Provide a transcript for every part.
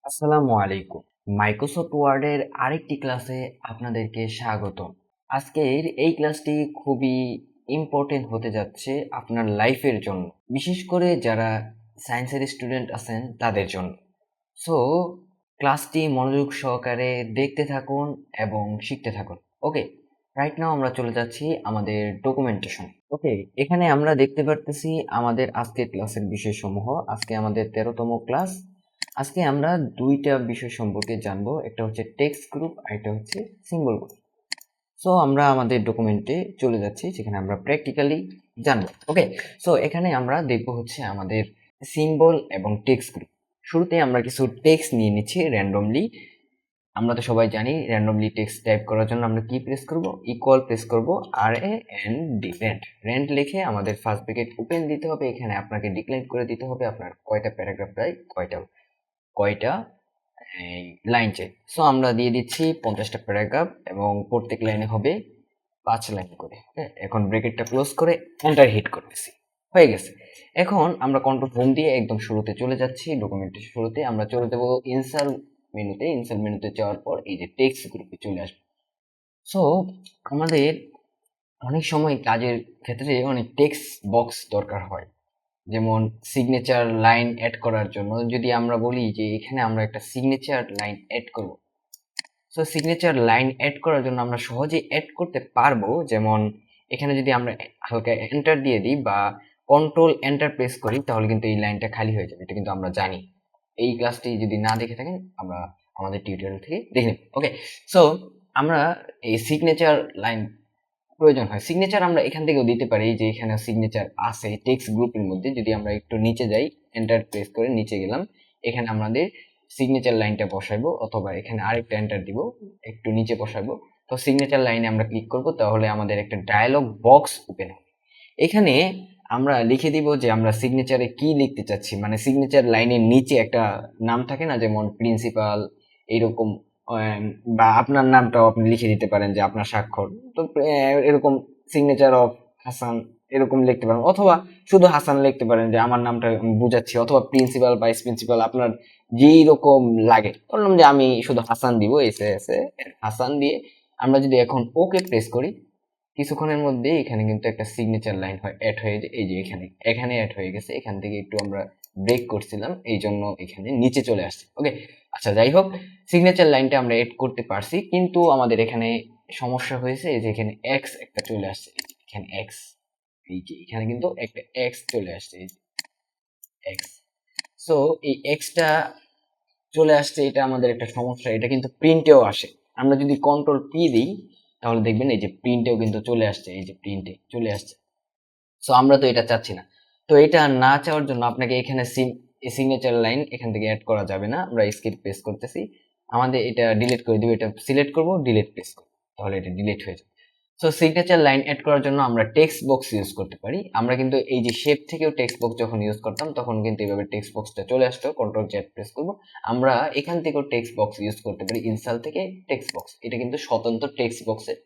আসসালামু আলাইকুম। মাইক্রোসফট ওয়ার্ডের আরেকটি ক্লাসে আপনাদেরকে স্বাগতম। আজকের এই ক্লাসটি খুবই ইম্পর্টেন্ট হতে যাচ্ছে আপনার লাইফের জন্য, বিশেষ করে যারা সায়েন্সের স্টুডেন্ট আছেন তাদের জন্য। সো ক্লাসটি মনোযোগ সহকারে দেখতে থাকুন এবং শিখতে থাকুন। ওকে, রাইট নাও আমরা চলে যাচ্ছি আমাদের ডকুমেন্টেশন। ওকে, এখানে আমরা দেখতে পারতেছি আমাদের আজকের ক্লাসের বিষয়সমূহ। আজকে আমাদের 13তম ক্লাস। আজকে আমরা দুইটা বিষয় সম্পর্কে জানবো, একটা হচ্ছে টেক্সট গ্রুপ আর একটা হচ্ছে সিম্বল গ্রুপ। সো আমরা আমাদের ডকুমেন্টে চলে যাচ্ছি, যেখানে আমরা প্র্যাকটিক্যালি জানবো। ওকে, সো এখানে আমরা দেখবো হচ্ছে আমাদের সিম্বল এবং টেক্সট গ্রুপ। শুরুতে আমরা কিছু টেক্সট নিয়ে নিচ্ছি র্যান্ডমলি। আমরা তো সবাই জানি র্যান্ডমলি টেক্সট টাইপ করার জন্য আমরা কি প্রেস করব, ইকুয়াল প্রেস করব, RAND র্যান্ড লিখে আমাদের ফার্স্ট ব্র্যাকেট ওপেন দিতে হবে। এখানে আপনাকে ডিক্লেয়ার করে দিতে হবে আপনার কয়টা প্যারাগ্রাফ চাই, কয়টা লাইন চাই। সো আমরা দিয়ে দিচ্ছি 50টা প্যারাগ্রাফ এবং প্রত্যেক লাইনে হবে 5 লাইন করে। এখন ব্র্যাকেটটা ক্লোজ করে এন্টার হিট করতেছি, হয়ে গেছে। এখন আমরা কন্ট্রোল হোম দিয়ে একদম শুরুতে চলে যাচ্ছি। ডকুমেন্টের শুরুতে আমরা চলে যাব ইনসার্ট মেনুতে যাওয়ার পর এই যে টেক্সট গ্রুপে চলে আসবে। সো আমাদের অনেক সময় কাজের ক্ষেত্রে অনেক টেক্সট বক্স দরকার হয়, যেমন সিগনেচার লাইন অ্যাড করার জন্য। যদি আমরা বলি যে এখানে আমরা একটা সিগনেচার লাইন অ্যাড করব, সো সিগনেচার লাইন অ্যাড করার জন্য আমরা সহজেই অ্যাড করতে পারবো। যেমন এখানে যদি আমরা হালকা এন্টার দিয়ে দিই বা কন্ট্রোল এন্টার প্রেস করি, তাহলে কিন্তু এই লাইনটা খালি হয়ে যাবে। এটা কিন্তু আমরা জানি। এই ক্লাসটি যদি না দেখে থাকেন, আমরা আমাদের টিউটোরিয়াল থেকে দেখে নেব। ওকে, সো আমরা এই সিগনেচার লাইন প্রয়োজন হয়। সিগনেচার আমরা এখান থেকেও দিতে পারি, যে এখানে সিগনেচার আছে টেক্সট গ্রুপের মধ্যে। যদি আমরা একটু নিচে যাই, এন্টার প্রেস করে নিচে গেলাম, এখানে আমাদের সিগনেচার লাইনটা বসাইবো, অথবা এখানে আরেকটা এন্টার দিব, একটু নিচে বসাবো। তো সিগনেচার লাইনে আমরা ক্লিক করব, তাহলে আমাদের একটা ডায়ালগ বক্স ওপেন হবে। এখানে আমরা লিখে দিব যে আমরা সিগনেচারে কি লিখতে চাচ্ছি। মানে সিগনেচার লাইনের নিচে একটা নাম থাকে না, যেমন প্রিন্সিপাল, এইরকম। বা আপনার নামটাও আপনি লিখে দিতে পারেন, যে আপনার স্বাক্ষর। তো এরকম সিগনেচার অফ হাসান এরকম লিখতে পারেন, অথবা শুধু হাসান লিখতে পারেন, যে আমার নামটা আমি বুঝাচ্ছি, অথবা প্রিন্সিপাল, ভাইস প্রিন্সিপাল, আপনার যেই রকম লাগে। বললাম যে আমি শুধু হাসান দিব, এসে এসে হাসান দিয়ে আমরা যদি এখন ওকে প্রেস করি, কিছুক্ষণের মধ্যে এখানে কিন্তু একটা সিগনেচার লাইন হয় অ্যাড হয়ে যায়। এই যে এখানে অ্যাড হয়ে গেছে। এখান থেকে একটু আমরা ব্রেক করছিলাম, এই জন্য এখানে নিচে চলে আসছে। ওকে, আচ্ছা, যাই হোক, সিগনেচার লাইনটা আমরা এড করতে পারছি, কিন্তু আমাদের এখানে সমস্যা হয়েছে। এই যে এখানে এক্স একটা চলে আসছে, এখানে এক্স, এই যে এখানে কিন্তু একটা এক্স চলে আসছে, এই যে এক্স। সো এই এক্সটা চলে আসছে, এটা আমাদের একটা সমস্যা। এটা কিন্তু প্রিন্টেও আসে। আমরা যদি কন্ট্রোল পি দিই, তাহলে দেখবেন এই যে প্রিন্টেও কিন্তু চলে আসছে, এই যে প্রিন্টে চলে আসছে। সো আমরা তো এটা চাচ্ছি না। তো এটা না চাওয়ার জন্য আপনাকে এখানে সিগনেচার লাইন এখান থেকে অ্যাড করা যাবে না। আমরা স্কিপ প্রেস করতেছি, আমাদের এটা ডিলিট করে দিব। এটা সিলেক্ট করব, ডিলিট প্রেস করব, তাহলে এটা ডিলিট হয়ে যাবে। সো সিগনেচার লাইন অ্যাড করার জন্য আমরা টেক্সট বক্স ইউজ করতে পারি। আমরা কিন্তু এই যে শেপ থেকেও টেক্সট বক্স যখন ইউজ করতাম, তখন কিন্তু এইভাবে টেক্সট বক্সটা চলে আসতো। কন্ট্রোল জেড প্রেস করব, আমরা এখান থেকেও টেক্সট বক্স ইউজ করতে পারি। ইনস্টল থেকে টেক্সট বক্স, এটা কিন্তু স্বতন্ত্র টেক্সট বক্সের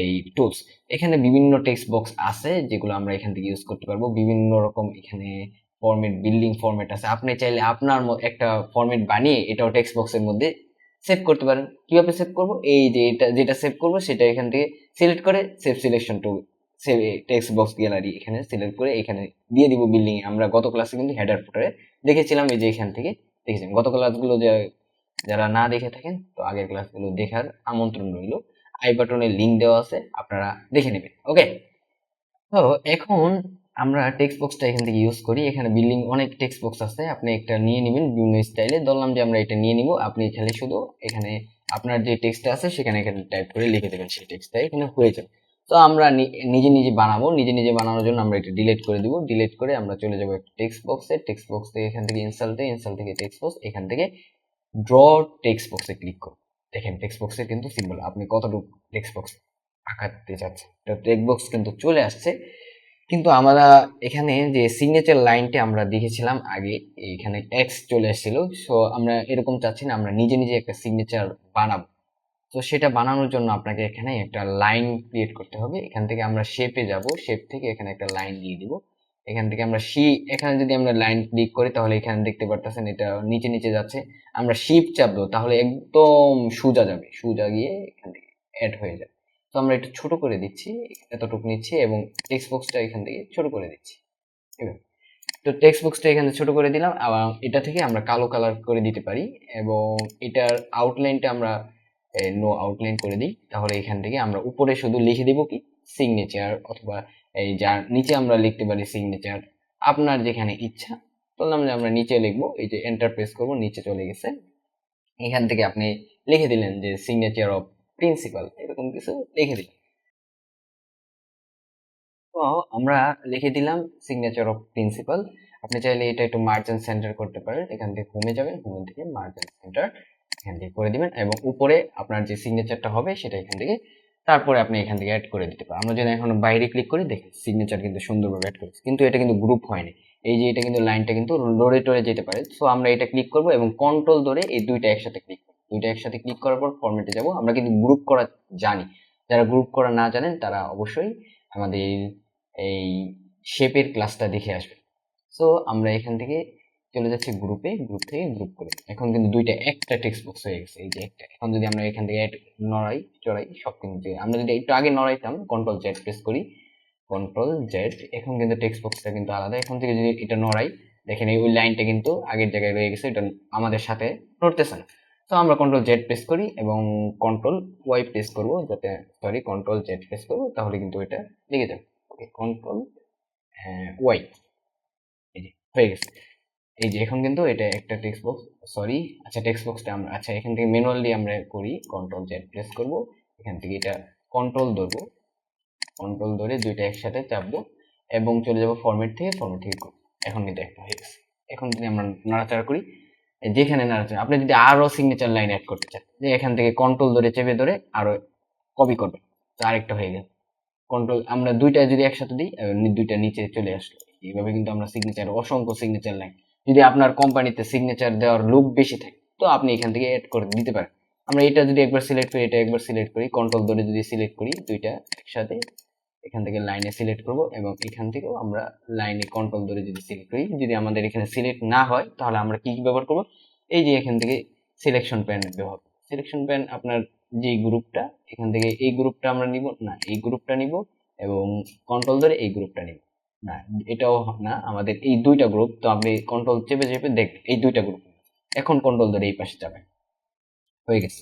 এই টুলস। এখানে বিভিন্ন টেক্সট বক্স আছে, যেগুলো আমরা এখান থেকে ইউজ করতে পারবো। বিভিন্ন রকম এখানে ফরম্যাট, বিল্ডিং ফরম্যাট আছে। আপনি চাইলে আপনার একটা ফরম্যাট বানিয়ে এটাও টেক্সট বক্সের মধ্যে সেভ করতে পারেন। কিভাবে সেভ করব, এই যে এটা যেটা সেভ করব সেটা এখান থেকে সিলেক্ট করে save selection to save text box gallery এখানে সিলেক্ট করে এখানে দিয়ে দিব বিল্ডিং এ। আমরা গত ক্লাসে কিন্তু হেডার ফুটারে দেখেছিলাম, এই যে এখান থেকে দেখেছিলাম। গত ক্লাসগুলো যারা না দেখে থাকেন, তো আগের ক্লাসগুলো দেখার আমন্ত্রণ রইল। আই বাটনে লিংক দেওয়া আছে, আপনারা দেখে নেবেন। ওকে, তো এখন আমরা টেক্সট বক্সটা এখান থেকে ইউজ করি। এখানে বিল্ডিং অনেক টেক্সট বক্স আছে, আপনি একটা নিয়ে নেবেন বিভিন্ন স্টাইলে। ধরলাম যে আমরা এটা নিয়ে নিব, আপনি খালি শুধু এখানে আপনার যে টেক্সটটা আছে সেখানে এখানে টাইপ করে লিখে দেবেন, সেই টেক্সটটা এখানে হয়ে যাবে। তো আমরা নিজে নিজে বানাবো। নিজে নিজে বানানোর জন্য আমরা এটা ডিলিট করে দিব। ডিলিট করে আমরা চলে যাবো একটা টেক্সট বক্সে। টেক্সট বক্স থেকে এখান থেকে ইনস্টল থেকে টেক্সট বক্স, এখান থেকে ড্র টেক্সট বক্সে ক্লিক করুন। দেখেন টেক্সট বক্সে কিন্তু সিম্বল, আপনি কতটুকু টেক্সট বক্স আঁকাতে চাচ্ছেন, তো টেক্সট বক্স কিন্তু চলে আসছে। কিন্তু আমরা এখানে যে সিগনেচার লাইনটা আমরা দেখেছিলাম আগে, এখানে এক্স চলে এসেছিল। সো আমরা এরকম চাচ্ছি না, আমরা নিজে নিজে একটা সিগনেচার বানাবো। তো সেটা বানানোর জন্য আপনাকে এখানে একটা লাইন ক্রিয়েট করতে হবে। এখান থেকে আমরা শেপে যাব, শেপ থেকে এখানে একটা লাইন দিয়ে দিব। এখান থেকে আমরা এখানে যদি আমরা লাইন ক্লিক করি তাহলে এখানে দেখতে পারতেছেন এটা নিচে নিচে যাচ্ছে। আমরা শিফট চাপ দেবো তাহলে একদম সোজা যাবে, সোজা গিয়ে এখান থেকে অ্যাড হয়ে যাবে। তো আমরা একটু ছোট করে দিচ্ছি, এতটুকু নিচ্ছি এবং টেক্সট বক্সটা এখান থেকে ছোট করে দিচ্ছি। ঠিক আছে, তো টেক্সট বক্সটা এখানে ছোট করে দিলাম। আবার এটা থেকে আমরা কালো কালার করে দিতে পারি এবং এটার আউটলাইনটা আমরা নো আউটলাইন করে দিই। তাহলে এখান থেকে আমরা উপরে শুধু লিখে দিব কি সিগনেচার, অথবা এই যার নিচে আমরা লিখতে পারি সিগনেচার, আপনার যেখানে ইচ্ছা। বললাম যে আমরা নিচে লিখবো, এই যে এন্টার প্রেস করবো, নিচে চলে গেছে। এখান থেকে আপনি লিখে দিলেন যে সিগনেচার অফ প্রিন্সিপাল, এরকম কিছু লিখে দিলেন। তো আমরা লিখে দিলাম সিগনেচার অফ প্রিন্সিপাল। আপনি চাইলে এটা একটু মার্জিন সেন্টার করতে পারেন। এখান থেকে হোমে যাবেন, হোম থেকে মার্জিন সেন্টার এখান থেকে করে দিবেন এবং উপরে আপনার যে সিগনেচারটা হবে সেটা এখান থেকে, তারপরে আপনি এখান থেকে অ্যাড করে দিতে পারেন। আমরা যদি এখন বাইরে ক্লিক করি, দেখেন সিগনেচার কিন্তু সুন্দরভাবে অ্যাড করেছে, কিন্তু এটা কিন্তু গ্রুপ হয়নি। এই যে এটা কিন্তু লাইনটা কিন্তু লড়ে টরে যেতে পারে। সো আমরা এটা ক্লিক করব এবং কন্ট্রোল ধরে এই দুইটা একসাথে ক্লিক করব। দুইটা একসাথে ক্লিক করার পর ফরম্যাটে যাব। আমরা কিন্তু গ্রুপ করা জানি, যারা গ্রুপ করা না জানেন তারা অবশ্যই আমাদের এই শেপের ক্লাসটা দেখে আসবে। সো আমরা এখান থেকে চলে যাচ্ছি গ্রুপে, গ্রুপ থেকে গ্রুপ করে এখন কিন্তু দুইটা একটা টেক্সট বক্স হয়ে গেছে। এই যে একটা, এখন যদি আমরা এখান থেকে নড়াই চড়াই সব কিন্তু, আমরা যদি একটু আগে নড়াইতাম কন্ট্রোল জেড প্রেস করি, কন্ট্রোল জেড, এখন কিন্তু টেক্সট বক্সটা কিন্তু আলাদা। এখন থেকে যদি এটা নড়াই, দেখেন এই ওই লাইনটা কিন্তু আগের জায়গায় রয়ে গেছে, এটা আমাদের সাথে নড়তেছে না। তো আমরা কন্ট্রোল জেড প্রেস করি এবং কন্ট্রোল ওয়াই প্রেস করবো, যাতে সরি কন্ট্রোল জেড প্রেস করবো, তাহলে কিন্তু এটা লেগে যাবে। ওকে, কন্ট্রোল ওয়াই, এই যে হয়ে গেছে। এই যে এখন কিন্তু এটা একটা টেক্সট বক্স, সরি আচ্ছা টেক্সট বক্সটা আমরা আচ্ছা এখান থেকে ম্যানুয়ালি আমরা করি, কন্ট্রোল জেড প্রেস করব, এখান থেকে এটা কন্ট্রোল ধরবো, কন্ট্রোল ধরে দুইটা একসাথে চাপবো এবং চলে যাব ফরম্যাট থেকে, ফরম্যাট থেকে করবো। এখন কিন্তু একটা হয়ে গেছে। এখন যদি আমরা নাড়াচাড়া করি, যেখানে নাড়াচাড়া, আপনি যদি আরো সিগনেচার লাইন অ্যাড করতে চান, যে এখান থেকে কন্ট্রোল ধরে চেপে ধরে আরো কপি করবেন, তো আরেকটা হয়ে গেল। কন্ট্রোল আমরা দুইটা যদি একসাথে দিই, দুইটা নিচে চলে আসলো। এইভাবে কিন্তু আমরা সিগনেচার, অসংখ্য সিগনেচার লাইন, যদি আপনার কোম্পানিতে সিগনেচার দেওয়ার লোক বেশি থাকে তো আপনি এখান থেকে অ্যাড করে দিতে পারেন। আমরা এটা যদি একবার সিলেক্ট করি, এটা একবার সিলেক্ট করি, কন্ট্রোল ধরে যদি সিলেক্ট করি দুইটা একসাথে, এখান থেকে লাইনে সিলেক্ট করব এবং এখান থেকেও আমরা লাইনে কন্ট্রোল ধরে যদি সিলেক্ট করি, যদি আমাদের এখানে সিলেক্ট না হয় তাহলে আমরা কি ব্যবহার করব, এই যে এখান থেকে সিলেকশন প্যান ব্যবহার। সিলেকশন প্যান আপনার যে গ্রুপটা, এখান থেকে এই গ্রুপটা আমরা নিব না, এই গ্রুপটা নিব এবং কন্ট্রোল ধরে এই গ্রুপটা নিব না, এটাও না, আমাদের এই দুইটা গ্রুপ। তো আপনি কন্ট্রোল চেপে চেপে দেখবেন এই দুইটা গ্রুপ, এখন কন্ট্রোল ধরে এই পাশে যাবেন, হয়ে গেছে।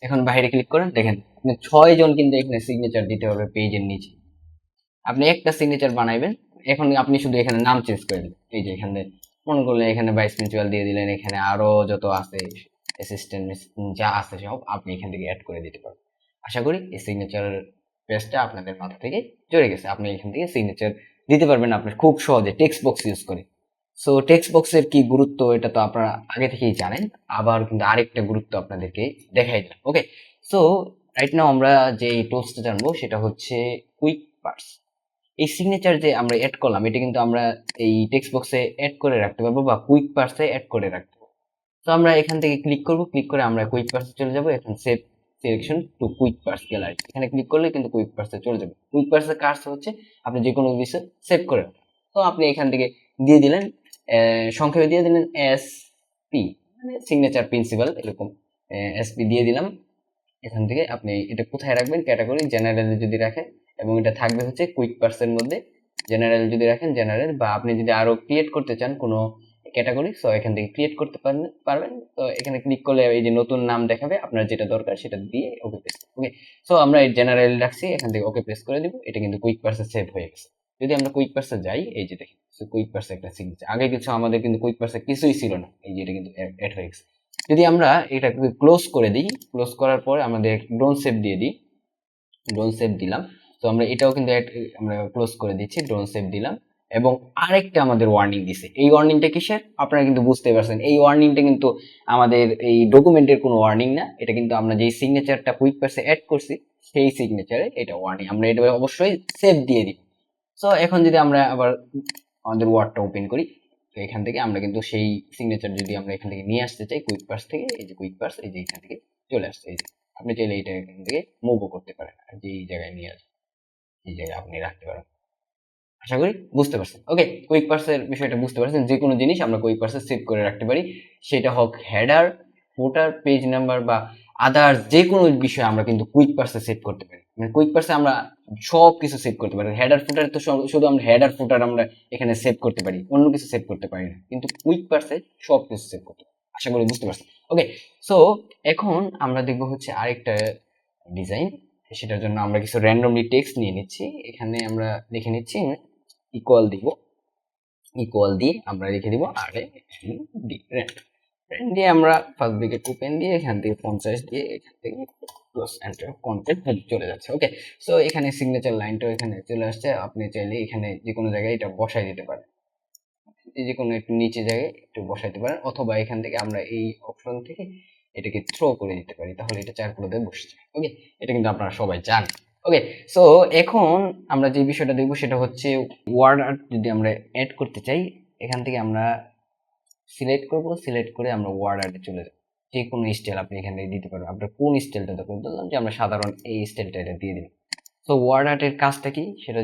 এখন বাইরে ক্লিক করেন, দেখেন আপনি 6 জন কিন্তু এখানে সিগনেচার দিতে হবে পেজের নিচে। আপনি একটা সিগনেচার বানাইবেন, এখন আপনি শুধু এখানে নাম চেঞ্জ করে দিবেন। এই যে এখানে মনে করলেন এখানে ভাইস প্রিন্সিপাল দিয়ে দিলেন, এখানে আরো যত আছে অ্যাসিস্ট্যান্ট যা আছে সব আপনি এখান থেকে অ্যাড করে দিতে পারবেন। আশা করি এই সিগনেচার পেজটা আপনাদের মাথা থেকে জড়ে গেছে। আপনি এখান থেকে সিগনেচার দিতে পারবেন আপনি খুব সহজে টেক্সট বক্স ইউজ করে। সো টেক্সট বক্সের কি গুরুত্ব এটা তো আপনারা আগে থেকেই জানেন, আবার কিন্তু আরেকটা গুরুত্ব আপনাদেরকে দেখাই দিলাম। ওকে, সো রাইট নাও আমরা যে টুলসটা জানবো সেটা হচ্ছে কুইক পার্স। এই সিগনেচার যে আমরা অ্যাড করলাম, এটা কিন্তু আমরা এই টেক্সট বক্সে অ্যাড করে রাখতে পারবো বা কুইক পার্সে অ্যাড করে রাখতে পারবো। তো আমরা এখান থেকে ক্লিক করব, ক্লিক করে আমরা কুইক পার্সে চলে যাব। এখন save selection to quick parse gallery, এখানে ক্লিক করলে কিন্তু কুইক পার্সে চলে যাবে। কুইক পার্সের কাজ হচ্ছে আপনি যে কোনো কিছু সেভ করে রাখেন। তো আপনি এখান থেকে দিয়ে দিলেন, সংক্ষেপে দিয়ে দিলেন এস পি, মানে সিগনেচার প্রিন্সিপাল, এরকম এসপি দিয়ে দিলাম। এখান থেকে আপনি এটা কোথায় রাখবেন, ক্যাটাগরি জেনারেল যদি রাখেন এবং এটা থাকবে হচ্ছে কুইক পার্সের মধ্যে। জেনারেল যদি রাখেন জেনারেল, বা আপনি যদি আরো ক্রিয়েট করতে চান কোনো ক্যাটাগরি, সো এখান থেকে ক্রিয়েট করতে পারবেন। তো এখানে ক্লিক করলে এই যে নতুন নাম দেখাবে, আপনার যেটা দরকার সেটা দিয়ে ওকে প্রেস। ওকে, সো আমরা এই জেনারেল রাখছি, এখান থেকে ওকে প্রেস করে দিব। এটা কিন্তু কুইক পার্সে সেভ হয়ে গেছে। যদি আমরা কুইক পার্সে যাই, এই যে দেখেন কুইক পার্সে একটা সিগনেচার, আগে কিছু আমাদের কিন্তু কুইক পার্সে কিছুই ছিল না, এই যে এটা কিন্তু অ্যাড হয়ে গেছে। যদি আমরা এটা ক্লোজ করে দিই, ক্লোজ করার পর আমাদের ডোন্ট সেভ দিয়ে দিই, ডোন্ট সেভ দিলাম। তো আমরা এটাও কিন্তু আমরা ক্লোজ করে দিচ্ছি, ডোন্ট সেভ দিলাম। এবং আরেকটা আমাদের ওয়ার্নিং দিছে, এই ওয়ার্নিংটা কিসের আপনারা কিন্তু বুঝতে পারছেন। এই ওয়ার্নিংটা কিন্তু আমাদের এই ডকুমেন্টের কোনো ওয়ার্নিং না, এটা কিন্তু আমরা যেই সিগনেচারটা কুইক পার্সে অ্যাড করছি সেই সিগনেচারে এটা ওয়ার্নিং, আমরা এটা অবশ্যই সেভ দিয়ে দিই। সো এখন যদি আমরা আবার আমাদের ওয়ার্ডটা ওপেন করি, তো এখান থেকে আমরা কিন্তু সেই সিগনেচার যদি আমরা এখান থেকে নিয়ে আসতে চাই কুইক পার্স থেকে, এই যে কুইক পার্স, এই যে এখান থেকে চলে আসছে। এই যে আপনি চাইলে এটা এখান থেকে মুভও করতে পারেন, আর যে এই জায়গায় নিয়ে আসবেন, এই জায়গায় আপনি রাখতে পারেন। আশা করি বুঝতে পারছেন। ওকে, কুইক পার্সের বিষয়টা বুঝতে পারছেন। যে কোনো জিনিস আমরা কুইক পার্সে সেভ করে রাখতে পারি, সেটা হোক হেডার, ফুটার, পেজ নাম্বার বা আদার্স যে কোনো বিষয় আমরা কিন্তু কুইক পার্সে সেভ করতে পারি। মানে কুইক পার্সে আমরা সব কিছু সেভ করতে পারি। হেডার ফুটার তো শুধু আমরা হেডার ফুটার আমরা এখানে সেভ করতে পারি, অন্য কিছু সেভ করতে পারি না, কিন্তু কুইক পার্সে সব কিছু সেভ করতে পারি। আশা করি বুঝতে পারছেন। ওকে, সো এখন আমরা দেখবো হচ্ছে আরেকটা ডিজাইন। সেটার জন্য আমরা কিছু র্যান্ডমলি টেক্সট নিয়ে নিচ্ছি। এখানে আমরা লিখে নিচ্ছি ইকুয়াল দিব, ইকুয়াল দিয়ে আমরা লিখে দিব আর এ ডি র্যান্ড দিয়ে আমরা ফার্স্ট দিকে ওপেন দিয়ে এখান থেকে 50 দিয়ে এখান থেকে ক্লোজ এন্টার কন্টেন্ট চলে যাচ্ছে। ওকে, সো এখানে সিগনেচার লাইনটাও এখানে চলে আসছে। আপনি চাইলে এখানে যে কোনো জায়গায় এটা বসাই দিতে পারেন, যে কোনো একটু নিচে জায়গায় একটু বসাইতে পারেন, অথবা এখান থেকে আমরা এই অপশন থেকে এটাকে থ্রো করে দিতে পারি, তাহলে এটা চারকোনাতে বসে যায়। ওকে, এটা কিন্তু আপনারা সবাই জানেন। ওকে, সো এখন আমরা যে বিষয়টা দেখবো সেটা হচ্ছে ওয়ার্ড আর্ট। যদি আমরা অ্যাড করতে চাই, এখান থেকে আমরা সিলেক্ট করব, সিলেক্ট করে আমরা ওয়ার্ড আর্টে চলে যাব। যে কোনো স্টাইল আপনি এখান থেকে দিতে পারবেন। আপনার কোন স্টাইলটা দরকার, বললাম যে আমরা সাধারণ এই স্টাইলটা এটা দিয়ে দিলাম। তো ওয়ার্ড আর্টের কাজটা কি সেটা